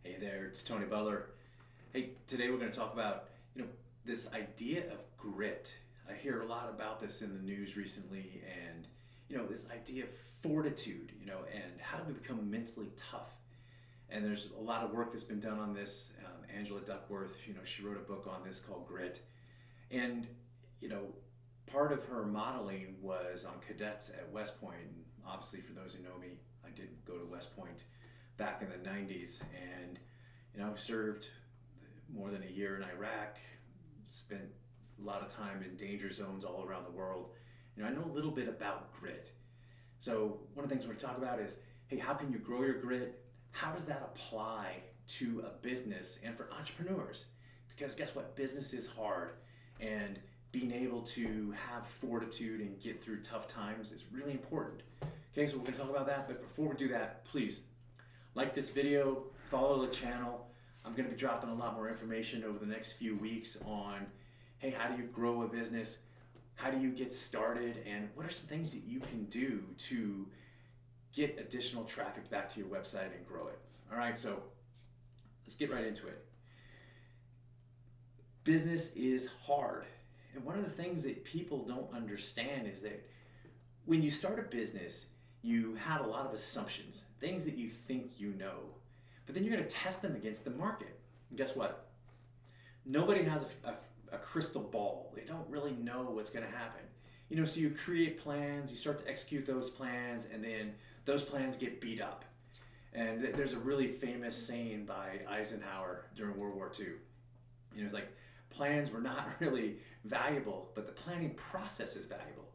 Hey there, it's Tony Butler. Hey, today we're going to talk about, this idea of grit. I hear a lot about this in the news recently and, this idea of fortitude, and how do we become mentally tough? And there's a lot of work that's been done on this. Angela Duckworth, she wrote a book on this called Grit. And, you know, part of her modeling was on cadets at West Point. And obviously, for those who know me, I did go to West Point back in the 90s and, served more than a year in Iraq, spent a lot of time in danger zones all around the world. I know a little bit about grit. So one of the things we're going to talk about is, hey, how can you grow your grit? How does that apply to a business and for entrepreneurs? Because guess what? Business is hard, and being able to have fortitude and get through tough times is really important. Okay, so we're going to talk about that, but before we do that, please like this video, follow the channel. I'm going to be dropping a lot more information over the next few weeks on, hey, how do you grow a business? How do you get started? And what are some things that you can do to get additional traffic back to your website and grow it? All right, so let's get right into it. Business is hard. And one of the things that people don't understand is that when you start a business, you have a lot of assumptions, things that you think you know, but then you're going to test them against the market. And guess what? Nobody has a crystal ball. They don't really know what's going to happen. So you create plans, you start to execute those plans, and then those plans get beat up. And there's a really famous saying by Eisenhower during World War II. It's like, plans were not really valuable, but the planning process is valuable.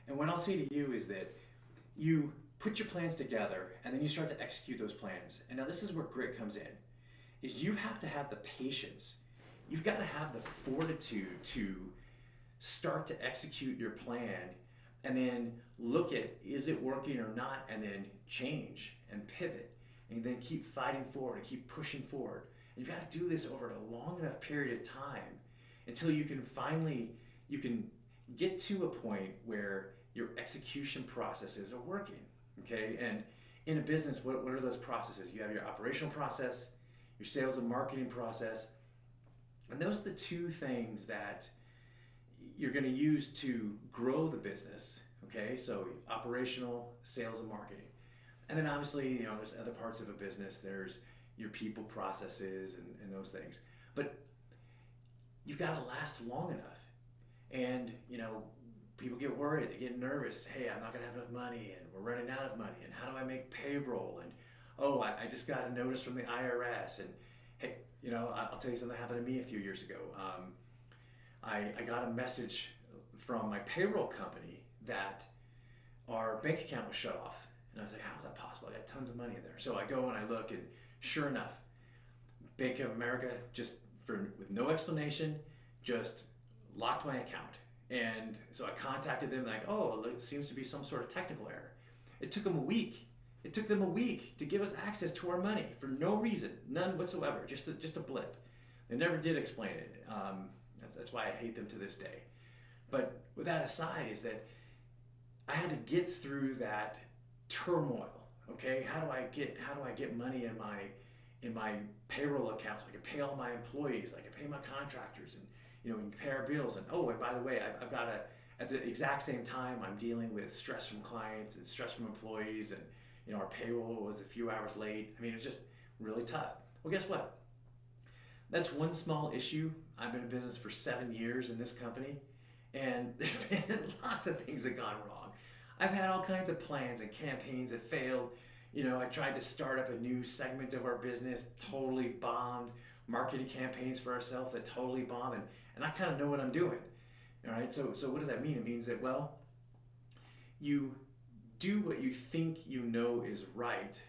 And what I'll say to you is that you put your plans together and then you start to execute those plans. And now this is where grit comes in, is you have to have the patience. You've got to have the fortitude to start to execute your plan and then look at, is it working or not, and then change and pivot and then keep fighting forward and keep pushing forward. And you've got to do this over a long enough period of time until you can get to a point where your execution processes are working, okay? And in a business, what are those processes? You have your operational process, your sales and marketing process, and those are the two things that you're going to use to grow the business, okay? So operational, sales, and marketing. And then obviously, there's other parts of a business. There's your people processes and those things. But you've got to last long enough. And, people get worried, they get nervous. Hey, I'm not going to have enough money, and we're running out of money, and how do I make payroll? And, oh, I just got a notice from the IRS. And, hey, I'll tell you something that happened to me a few years ago. I got a message from my payroll company that our bank account was shut off. And I was like, how is that possible? I got tons of money in there. So I go and I look, and sure enough, Bank of America, with no explanation, just locked my account. And so I contacted them like, oh, it seems to be some sort of technical error. It took them a week. It took them a week to give us access to our money for no reason, none whatsoever, just a blip. They never did explain it. That's why I hate them to this day. But with that aside, is that I had to get through that turmoil. Okay, how do I get money in my payroll account so I can pay all my employees, I can pay my contractors, and we can pay our bills. And oh, and by the way, I've got at the exact same time, I'm dealing with stress from clients and stress from employees, and our payroll was a few hours late. I mean, it's just really tough. Well, guess what? That's one small issue. I've been in business for 7 years in this company, and there's been lots of things that gone wrong. I've had all kinds of plans and campaigns that failed. I tried to start up a new segment of our business, totally bombed. Marketing campaigns for ourselves that totally bomb, and I kind of know what I'm doing. All right, so what does that mean? It means that, well, you do what you think you know is right,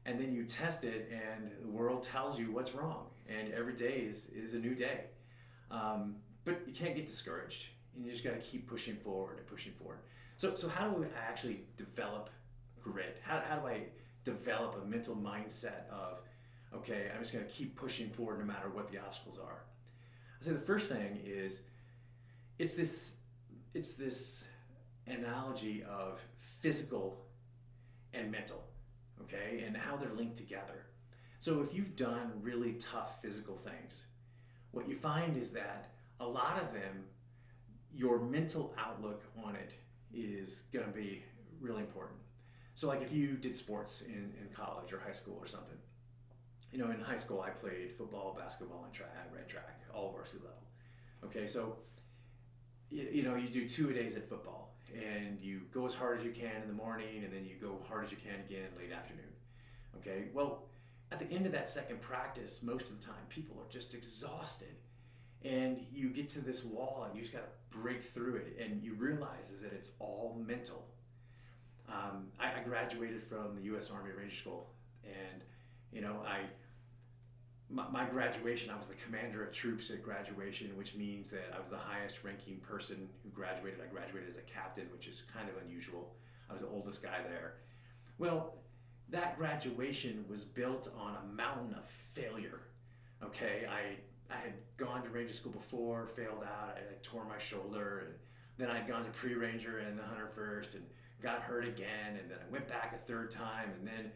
and then you test it, and the world tells you what's wrong, and every day is a new day. But you can't get discouraged, and you just got to keep pushing forward and pushing forward. So how do I actually develop grit? How do I develop a mental mindset of, okay, I'm just going to keep pushing forward no matter what the obstacles are? I say the first thing is it's this analogy of physical and mental, okay, and how they're linked together. So if you've done really tough physical things, what you find is that a lot of them, your mental outlook on it is going to be really important. So like if you did sports in college or high school or something, in high school I played football, basketball, and I ran track, all varsity level. Okay, so you do 2-a-days at football, and you go as hard as you can in the morning, and then you go hard as you can again late afternoon. Okay, well, at the end of that second practice, most of the time people are just exhausted, and you get to this wall and you just got to break through it, and you realize is that it's all mental. I graduated from the U.S. Army Ranger School, and my graduation, I was the commander of troops at graduation, which means that I was the highest ranking person who graduated. I graduated as a captain, which is kind of unusual. I was the oldest guy there. Well, that graduation was built on a mountain of failure. Okay, I had gone to Ranger School before, failed out, I tore my shoulder, and then I'd gone to pre-Ranger and the 101st and got hurt again, and then I went back a third time, and then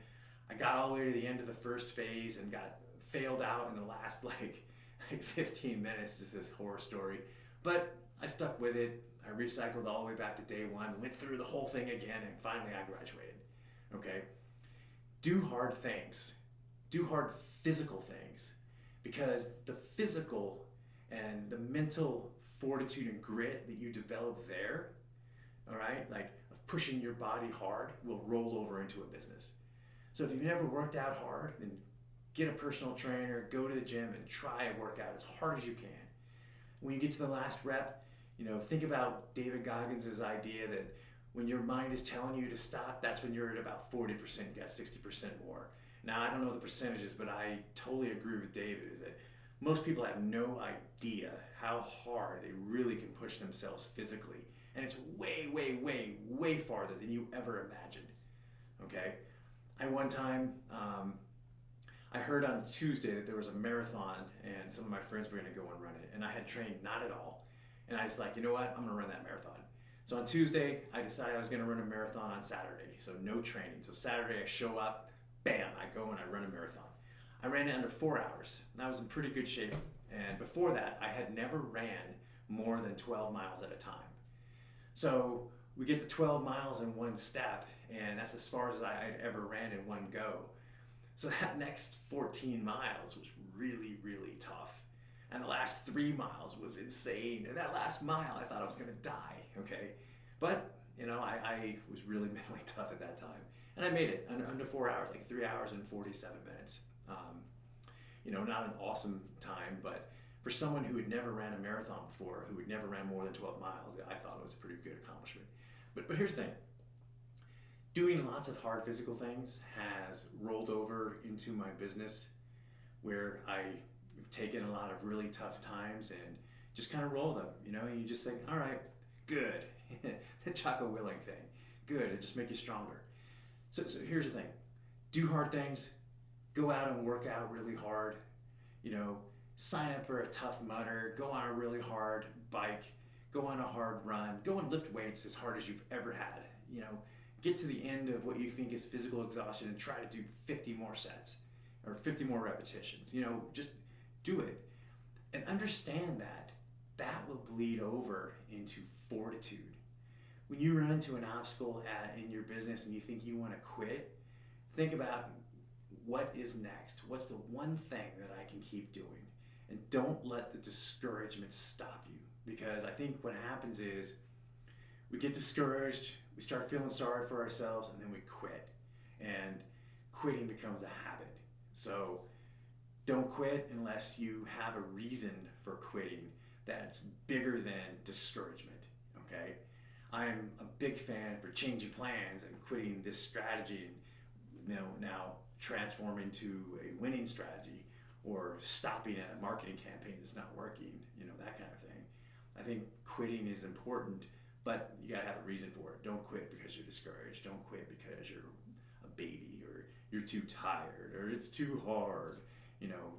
I got all the way to the end of the first phase and got failed out in the last like 15 minutes, just this horror story. But I stuck with it. I recycled all the way back to day one, went through the whole thing again, and finally I graduated. Okay? Do hard things. Do hard physical things, because the physical and the mental fortitude and grit that you develop there, all right, like of pushing your body hard, will roll over into a business. So if you've never worked out hard, then get a personal trainer, go to the gym, and try and work out as hard as you can. When you get to the last rep, think about David Goggins' idea that when your mind is telling you to stop, that's when you're at about 40%, you got 60% more. Now, I don't know the percentages, but I totally agree with David, is that most people have no idea how hard they really can push themselves physically. And it's way, way, way, way farther than you ever imagined. Okay? One time, I heard on Tuesday that there was a marathon and some of my friends were going to go and run it. And I had trained not at all. And I was like, you know what? I'm going to run that marathon. So on Tuesday, I decided I was going to run a marathon on Saturday. So no training. So Saturday I show up, bam, I go and I run a marathon. I ran it under 4 hours. And I was in pretty good shape. And before that, I had never ran more than 12 miles at a time. So we get to 12 miles in one step, and that's as far as I'd ever ran in one go. So that next 14 miles was really, really tough. And the last 3 miles was insane. And that last mile, I thought I was going to die, okay? But, I was really mentally tough at that time. And I made it under 4 hours, like 3 hours and 47 minutes. Not an awesome time, but for someone who had never ran a marathon before, who had never ran more than 12 miles, I thought it was a pretty good accomplishment. But here's the thing. Doing lots of hard physical things has rolled over into my business, where I've taken a lot of really tough times and just kind of roll them. You just think, all right, good. The Jocko Willing thing, good. It just make you stronger. So here's the thing. Do hard things. Go out and work out really hard. Sign up for a Tough Mudder. Go on a really hard bike. Go on a hard run. Go and lift weights as hard as you've ever had. Get to the end of what you think is physical exhaustion and try to do 50 more sets or 50 more repetitions. Just do it. And understand that will bleed over into fortitude. When you run into an obstacle in your business and you think you want to quit, think about what is next. What's the one thing that I can keep doing? And don't let the discouragement stop you. Because I think what happens is we get discouraged, we start feeling sorry for ourselves, and then we quit. And quitting becomes a habit. So don't quit unless you have a reason for quitting that's bigger than discouragement, okay? I'm a big fan for changing plans and quitting this strategy and now transforming to a winning strategy, or stopping a marketing campaign that's not working, that kind of thing. I think quitting is important, but you gotta have a reason for it. Don't quit because you're discouraged. Don't quit because you're a baby, or you're too tired, or it's too hard.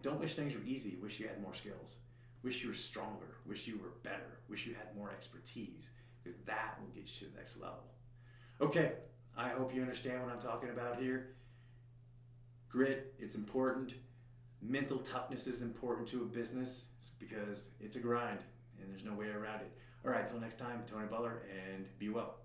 Don't wish things were easy. Wish you had more skills. Wish you were stronger. Wish you were better. Wish you had more expertise, because that will get you to the next level. Okay, I hope you understand what I'm talking about here. Grit, it's important. Mental toughness is important to a business because it's a grind and there's no way around it. All right, till next time, Tony Butler, and be well.